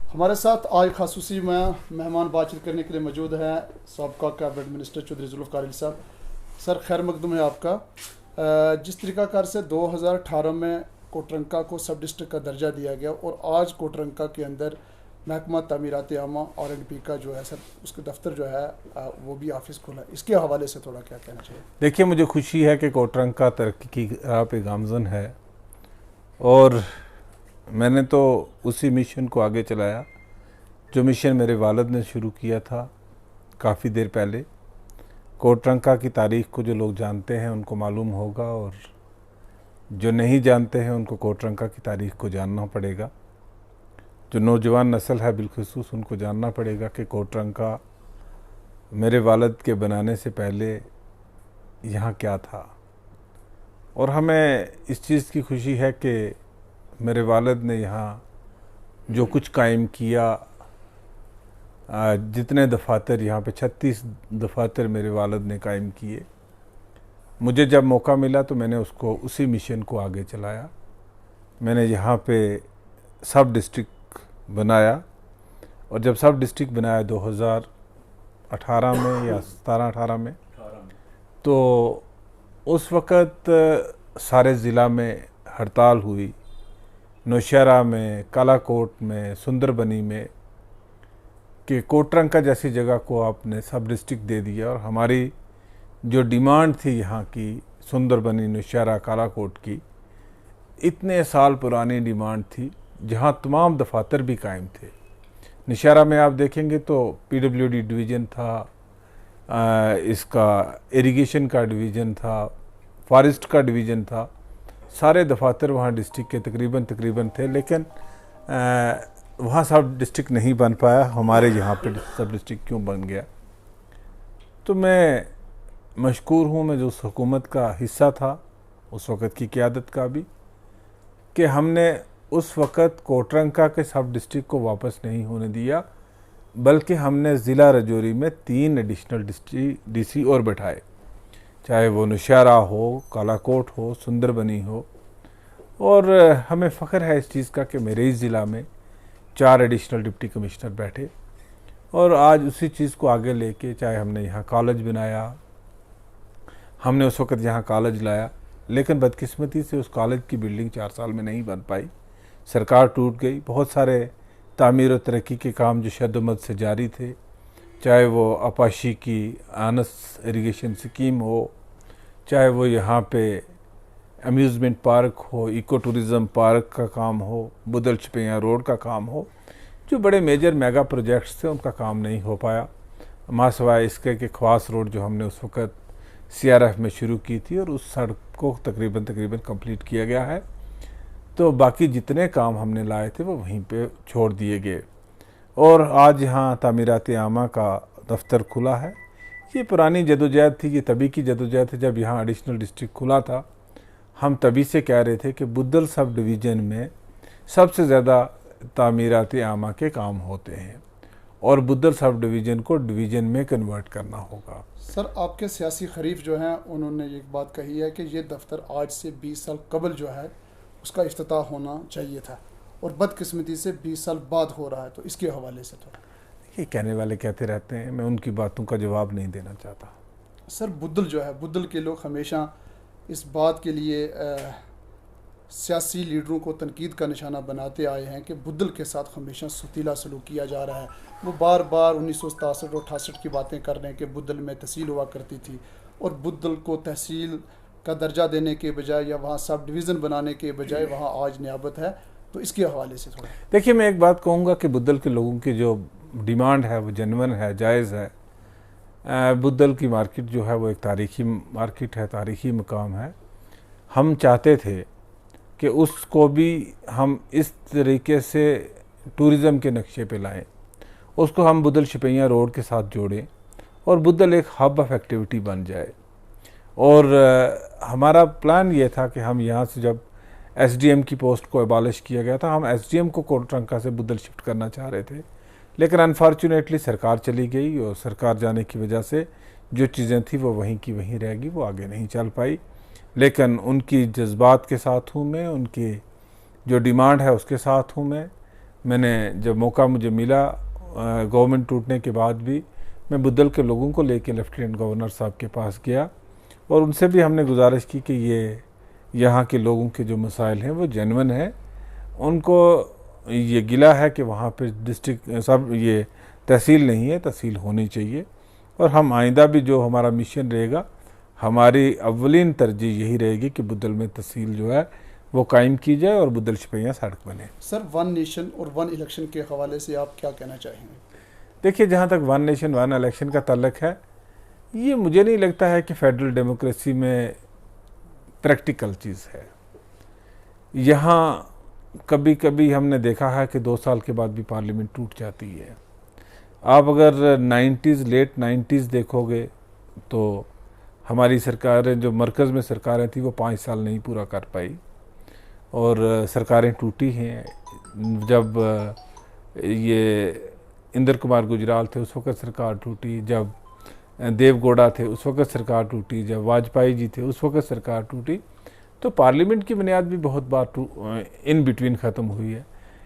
हमारे साथ आज खासूसी में मेहमान बातचीत करने के लिए मौजूद हैं साबका कैबिनेट मिनिस्टर चौधरी जुल्फ़िकार अली साहब। सर खैर मकदम है आपका। जिस तरीक़ाकार से 2018 में कोटरंका को सब डिस्ट्रिक्ट का दर्जा दिया गया और आज कोटरंका के अंदर महकमा तामीरात आमा R&B का जो है सर उसके दफ्तर जो है वो भी ऑफिस खोला है, इसके हवाले से थोड़ा क्या कहना चाहिए? देखिए, मुझे खुशी है कि कोटरंका तरक्की की राह पे गामजन है और मैंने तो उसी मिशन को आगे चलाया जो मिशन मेरे वालिद ने शुरू किया था काफ़ी देर पहले। कोटरंका की तारीख़ को जो लोग जानते हैं उनको मालूम होगा और जो नहीं जानते हैं उनको कोटरंका की तारीख़ को जानना पड़ेगा। जो नौजवान नस्ल है बिलखुसूस उनको जानना पड़ेगा कि कोटरंका मेरे वालिद के बनाने से पहले यहाँ क्या था। और हमें इस चीज़ की खुशी है कि मेरे वालिद ने यहाँ जो कुछ कायम किया, जितने दफातर यहाँ पे 36 दफातर मेरे वालिद ने कायम किए। मुझे जब मौका मिला तो मैंने उसको उसी मिशन को आगे चलाया। मैंने यहाँ पे सब डिस्ट्रिक्ट बनाया और जब सब डिस्ट्रिक्ट बनाया 2018 में या 17-18 में, तो उस वक़्त सारे ज़िला में हड़ताल हुई। नौशहरा में, कालाकोट में, सुंदरबनी में कि कोटरंका जैसी जगह को आपने सब डिस्ट्रिक्ट दे दिया। और हमारी जो डिमांड थी यहाँ की सुंदरबनी, नौशहरा, कालाकोट की, इतने साल पुरानी डिमांड थी जहाँ तमाम दफातर भी कायम थे। नौशहरा में आप देखेंगे तो PWD डिवीज़न था, इसका इरिगेशन का डिवीज़न था, फॉरेस्ट का डिवीज़न था। सारे दफातर वहाँ डिस्ट्रिक्ट के तकरीबन थे, लेकिन वहाँ सब डिस्ट्रिक्ट नहीं बन पाया। हमारे यहाँ पे सब डिस्ट्रिक्ट क्यों बन गया? तो मैं मशकूर हूँ, मैं जो उस हुकूमत का हिस्सा था, उस वक़्त की क़यादत का भी, कि हमने उस वक़्त कोटरंका के सब डिस्ट्रिक्ट को वापस नहीं होने दिया, बल्कि हमने ज़िला रजौरी में 3 एडिशनल DC और बैठाए, चाहे वो नौशहरा हो, कालाकोट हो, सुंदरबनी हो। और हमें फ़ख्र है इस चीज़ का कि मेरे ही ज़िला में 4 एडिशनल डिप्टी कमिश्नर बैठे और आज उसी चीज़ को आगे लेके, चाहे हमने यहाँ कॉलेज बनाया, हमने उस वक़्त यहाँ कॉलेज लाया, लेकिन बदकिस्मती से उस कॉलेज की बिल्डिंग 4 साल में नहीं बन पाई, सरकार टूट गई। बहुत सारे तामीर और तरक्की के काम जो शद्दमद से जारी थे, चाहे वो अपाशी की आनस इरिगेशन स्कीम हो, चाहे वो यहाँ पे अम्यूज़मेंट पार्क हो, इको टूरिज़म पार्क का काम हो, बुदल छपैया रोड का काम हो, जो बड़े मेजर मेगा प्रोजेक्ट्स थे उनका काम नहीं हो पाया। मासवाए इसके कि ख्वास रोड जो हमने उस वक़्त CRF में शुरू की थी और उस सड़क को तकरीबन कंप्लीट किया गया है। तो बाकी जितने काम हमने लाए थे वो वहीं पे छोड़ दिए गए। और आज यहाँ तामीरात आमा का दफ्तर खुला है। ये पुरानी जदोजहद थी, ये तभी की जदोजहद थी जब यहाँ एडिशनल डिस्ट्रिक्ट खुला था। हम तभी से कह रहे थे कि बुद्दल सब डिवीज़न में सबसे ज़्यादा तामीरात आमा के काम होते हैं और बुद्दल सब डिवीज़न को डिवीज़न में कन्वर्ट करना होगा। सर आपके सियासी खरीफ जो हैं उन्होंने एक बात कही है कि ये दफ्तर आज से 20 साल कबल जो है उसका इफ्तिताह होना चाहिए था और बदकिस्मती से 20 साल बाद हो रहा है, तो इसके हवाले से थोड़ा। ये कहने वाले कहते रहते हैं, मैं उनकी बातों का जवाब नहीं देना चाहता। सर बुद्दल जो है, बुद्दल के लोग हमेशा इस बात के लिए सियासी लीडरों को तनकीद का निशाना बनाते आए हैं कि बुद्दल के साथ हमेशा सुतीला सलूक किया जा रहा है। वो बार बार 1967 और 68 की बातें कर रहे हैं कि बुद्दल में तहसील हुआ करती थी और बुद्दल को तहसील का दर्जा देने के बजाय या वहाँ सब डिवीज़न बनाने के बजाय वहाँ आज नियाबत है, तो इसके हवाले से थोड़ा। देखिए, मैं एक बात कहूँगा कि बुद्दल के लोगों की जो डिमांड है वो जेन्युइन है, जायज़ है। बुद्दल की मार्केट जो है वो एक तारीख़ी मार्केट है, तारीख़ी मकाम है। हम चाहते थे कि उसको भी हम इस तरीके से टूरिज़म के नक्शे पे लाएं, उसको हम बुदल छपैया रोड के साथ जोड़ें और बुद्दल एक हब ऑफ एक्टिविटी बन जाए। और हमारा प्लान ये था कि हम यहाँ से जब SDM की पोस्ट को एबॉलिश किया गया था, हम SDM को कोटरंका से बुद्दल शिफ्ट करना चाह रहे थे, लेकिन अनफॉर्चुनेटली सरकार चली गई और सरकार जाने की वजह से जो चीज़ें थी वो वहीं की वहीं रह गई, वो आगे नहीं चल पाई। लेकिन उनकी जज्बात के साथ हूँ मैं, उनकी जो डिमांड है उसके साथ हूँ मैं। मैंने जब मौका मुझे मिला गवर्नमेंट टूटने के बाद भी मैं बुद्धल के लोगों को लेके लेफ्टिनेंट गवर्नर साहब के पास गया और उनसे भी हमने गुजारिश की कि ये यहाँ के लोगों के जो मसाइल हैं वो जेन्युइन है। उनको ये गिला है कि वहाँ पे डिस्ट्रिक्ट सब ये तहसील नहीं है, तहसील होनी चाहिए। और हम आइंदा भी जो हमारा मिशन रहेगा, हमारी अव्वलीन तरजीह यही रहेगी कि बुद्धल में तहसील जो है वो कायम की जाए और बुद्धल शपैयाँ सड़क बने। सर, वन नेशन और वन इलेक्शन के हवाले से आप क्या कहना चाहेंगे? देखिए, जहाँ तक वन नेशन वन इलेक्शन का ताल्लुक है, ये मुझे नहीं लगता है कि फेडरल डेमोक्रेसी में प्रैक्टिकल चीज़ है। यहाँ कभी कभी हमने देखा है कि 2 साल के बाद भी पार्लियामेंट टूट जाती है। आप अगर 90s लेट 90s देखोगे तो हमारी सरकारें जो मरकज़ में सरकारें थी वो 5 साल नहीं पूरा कर पाई और सरकारें टूटी हैं। जब ये इंद्र कुमार गुजराल थे उस वक़्त सरकार टूटी, जब देव गौड़ा थे उस वक़्त सरकार टूटी, जब वाजपेयी जी थे उस वक़्त सरकार टूटी। तो पार्लियामेंट की बुनियाद भी बहुत बार इन बिटवीन ख़त्म हुई है।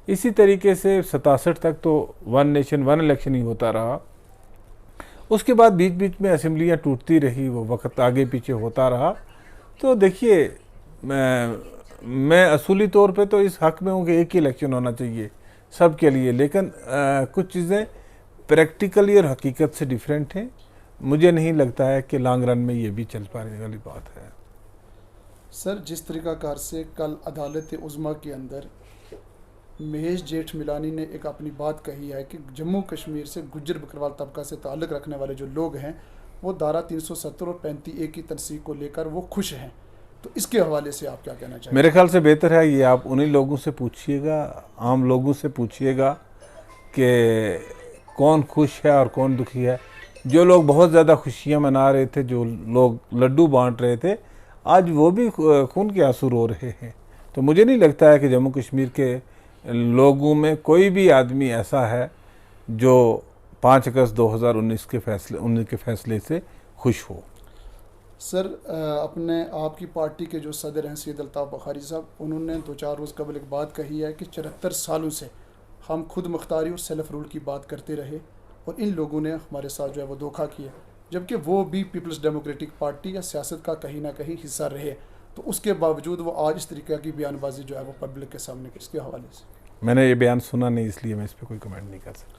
इसी तरीके से 67 तक तो वन नेशन वन इलेक्शन ही होता रहा। उसके बाद बीच बीच में असेंबलियाँ टूटती रही, वो वक्त आगे पीछे होता रहा। तो देखिए, मैं असूली तौर पे तो इस हक़ में हूँ कि एक ही इलेक्शन होना चाहिए सब के लिए, लेकिन कुछ चीज़ें प्रैक्टिकली और हकीकत से डिफरेंट हैं। मुझे नहीं लगता है कि लॉन्ग रन में ये भी चल पाने वाली बात है। सर, जिस तरीक़ाकार से कल अदालत उज़्मा के अंदर महेश जेठ मिलानी ने एक अपनी बात कही है कि जम्मू कश्मीर से गुज्जर बकरवाल तबका से ताल्लुक़ रखने वाले जो लोग हैं वो धारा 370 और 35A की तनसीक को लेकर वो खुश हैं, तो इसके हवाले से आप क्या कहना चाहेंगे? मेरे ख्याल से बेहतर है ये आप उन्हीं लोगों से पूछिएगा, आम लोगों से पूछिएगा कि कौन खुश है और कौन दुखी है। जो लोग बहुत ज़्यादा खुशियाँ मना रहे थे, जो लोग लड्डू बांट रहे थे, आज वो भी खून के आंसू रो रहे हैं। तो मुझे नहीं लगता है कि जम्मू कश्मीर के लोगों में कोई भी आदमी ऐसा है जो 5 अगस्त 2019 के फैसले से खुश हो। सर, अपने आपकी पार्टी के जो सदर हैं सैयद अल्ताफ़ बुखारी साहब, उन्होंने 2-4 रोज़ कबल एक बात कही है कि 74 सालों से हम खुद मुख्तारी और सेल्फ रूल की बात करते रहे और इन लोगों ने हमारे साथ जो है वो धोखा किया, जबकि वो भी पीपल्स डेमोक्रेटिक पार्टी या सियासत का कहीं ना कहीं हिस्सा रहे। तो उसके बावजूद वो आज इस तरीके की बयानबाजी जो है वो पब्लिक के सामने, इसके हवाले से? मैंने ये बयान सुना नहीं, इसलिए मैं इस पर कोई कमेंट नहीं कर सकता।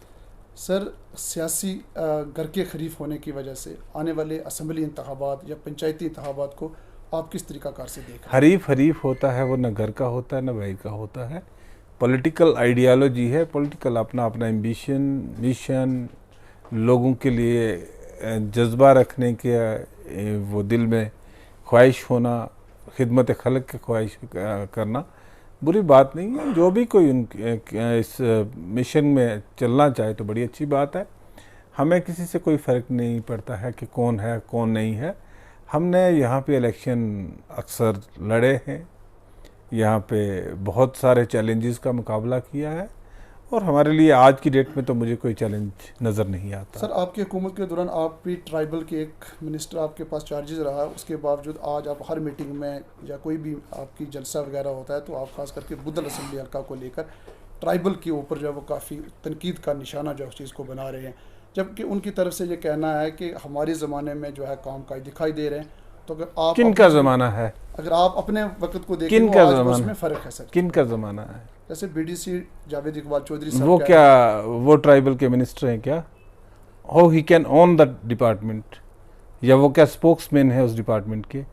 सर, सियासी घर के खरीफ होने की वजह से आने वाले असम्बली इंतखाबात या पंचायती इंतखाबात को आप किस तरीक़ाकार से देखें? हरीफ होता है वो न घर का होता है न भाई का होता है। पॉलिटिकल आइडियालॉजी है, पॉलिटिकल अपना एम्बिशन मिशन, लोगों के लिए जज्बा रखने के वो दिल में ख्वाहिश होना, खिदमत खल्क की ख्वाहिश करना बुरी बात नहीं है। जो भी कोई इस मिशन में चलना चाहे तो बड़ी अच्छी बात है। हमें किसी से कोई फ़र्क नहीं पड़ता है कि कौन है कौन नहीं है। हमने यहाँ पे इलेक्शन अक्सर लड़े हैं, यहाँ पे बहुत सारे चैलेंजेस का मुकाबला किया है और हमारे लिए आज की डेट में तो मुझे कोई चैलेंज नज़र नहीं आता। सर, आपकी हुकूमत के दौरान आप भी ट्राइबल के एक मिनिस्टर आपके पास चार्जेस रहा, उसके बावजूद आज आप हर मीटिंग में या कोई भी आपकी जलसा वगैरह होता है तो आप खास करके बुद्धल असम्बली हल्का को लेकर ट्राइबल के ऊपर जो है वो काफ़ी तनकीद का निशाना जो है उस चीज़ को बना रहे हैं, जबकि उनकी तरफ से ये कहना है कि हमारे ज़माने में जो है काम काज दिखाई दे रहे हैं। तो अगर आप किन का ज़माना है, अगर आप अपने वक्त को देखें किन तो का आज ज़माना, उसमें फ़र्क है सर। किन का ज़माना है? जैसे BDC जावेद इकबाल चौधरी साहब, वो क्या वो ट्राइबल के मिनिस्टर हैं क्या? How he can own the department, या वो क्या स्पोक्समैन है उस डिपार्टमेंट के?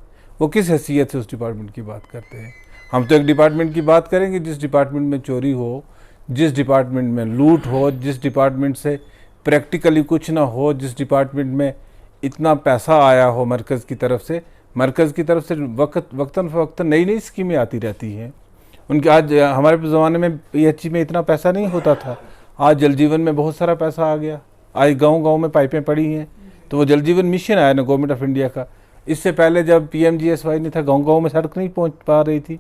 वो किस हैसियत से उस डिपार्टमेंट की बात करते हैं? हम तो एक डिपार्टमेंट की बात करेंगे जिस डिपार्टमेंट में चोरी हो, जिस डिपार्टमेंट में लूट हो, जिस डिपार्टमेंट से प्रैक्टिकली कुछ ना हो, जिस डिपार्टमेंट में इतना पैसा आया हो मरकज़ की तरफ से। मरकज़ की तरफ से वक्तन फ़वक्तन नई नई स्कीमें आती रहती हैं उनके। आज हमारे ज़माने में PHE में इतना पैसा नहीं होता था, आज जल जीवन में बहुत सारा पैसा आ गया। आज गांव-गांव में पाइपें पड़ी हैं, तो वो जल जीवन मिशन आया ना गवर्नमेंट ऑफ इंडिया का। इससे पहले जब PMGSY नहीं था, गांव-गांव में सड़क नहीं पहुंच पा रही थी।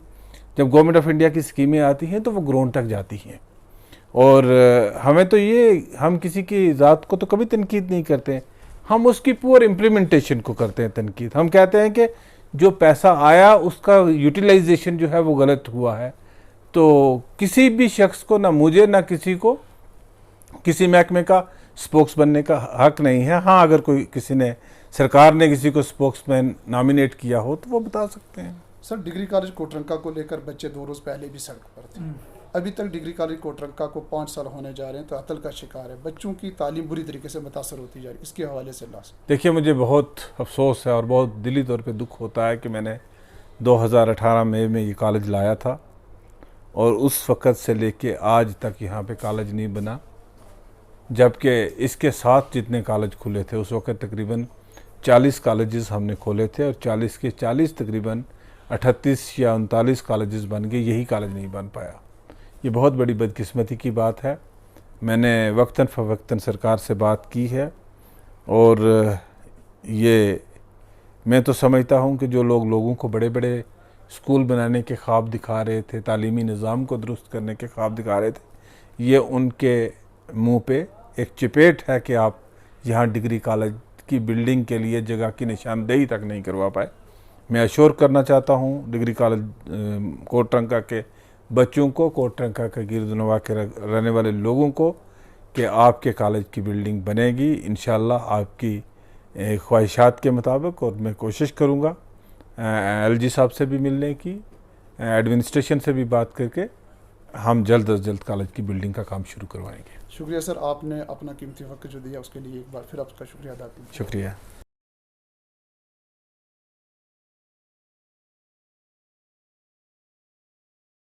जब गवर्नमेंट ऑफ इंडिया की स्कीमें आती हैं तो वो ग्राउंड तक जाती हैं। और हमें तो ये, हम किसी की ज़ात को तो कभी तनकीद नहीं करते, हम उसकी पूरी इम्प्लीमेंटेशन को करते हैं तनकीद। हम कहते हैं कि जो पैसा आया उसका यूटिलाइजेशन जो है वो गलत हुआ है। तो किसी भी शख्स को, ना मुझे ना किसी को, किसी महकमे का स्पोक्स बनने का हक नहीं है। हाँ, अगर कोई किसी ने, सरकार ने किसी को स्पोक्समैन नॉमिनेट किया हो तो वो बता सकते हैं। सर, डिग्री कॉलेज कोटरंका को लेकर बच्चे 2 रोज़ पहले भी सड़क पर थे। अभी तक डिग्री कॉलेज कोटरंका को 5 साल होने जा रहे हैं, तो अतल का शिकार है। बच्चों की तालीम बुरी तरीके से मुतासर होती जा रही है। इसके हवाले से लास्ट देखिए, मुझे बहुत अफसोस है और बहुत दिली तौर पे दुख होता है कि मैंने 2018 में ये कॉलेज लाया था और उस वक़्त से लेके आज तक यहाँ पे कॉलेज नहीं बना, जबकि इसके साथ जितने कॉलेज खुले थे उस वक़्त तकरीबन 40 कॉलेजेस हमने खोले थे और 40 के 40 तकरीबन 38 या 39 कॉलेजेस बन गए, यही कॉलेज नहीं बन पाया। ये बहुत बड़ी बदकिस्मती की बात है। मैंने वक्तन फ़वक्तन सरकार से बात की है और ये मैं तो समझता हूँ कि जो लोगों को बड़े बड़े स्कूल बनाने के ख्वाब दिखा रहे थे, तालीमी निज़ाम को दुरुस्त करने के ख्वाब दिखा रहे थे, ये उनके मुंह पे एक चपेट है कि आप यहाँ डिग्री कॉलेज की बिल्डिंग के लिए जगह की निशानदेही तक नहीं करवा पाए। मैं अश्योर करना चाहता हूँ डिग्री कॉलेज कोटरंका के बच्चों को, कोटरंका के गिरदनवा के रहने वाले लोगों को, कि आपके कॉलेज की बिल्डिंग बनेगी इंशाअल्लाह आपकी ख्वाहिशात के मुताबिक। और मैं कोशिश करूँगा LG साहब से भी मिलने की, एडमिनिस्ट्रेशन से भी बात करके हम जल्द अज जल्द कॉलेज की बिल्डिंग का काम शुरू करवाएंगे। शुक्रिया सर, आपने अपना कीमती वक्त जो दिया उसके लिए एक बार फिर आपका शुक्रिया अदा कीजिए। शुक्रिया।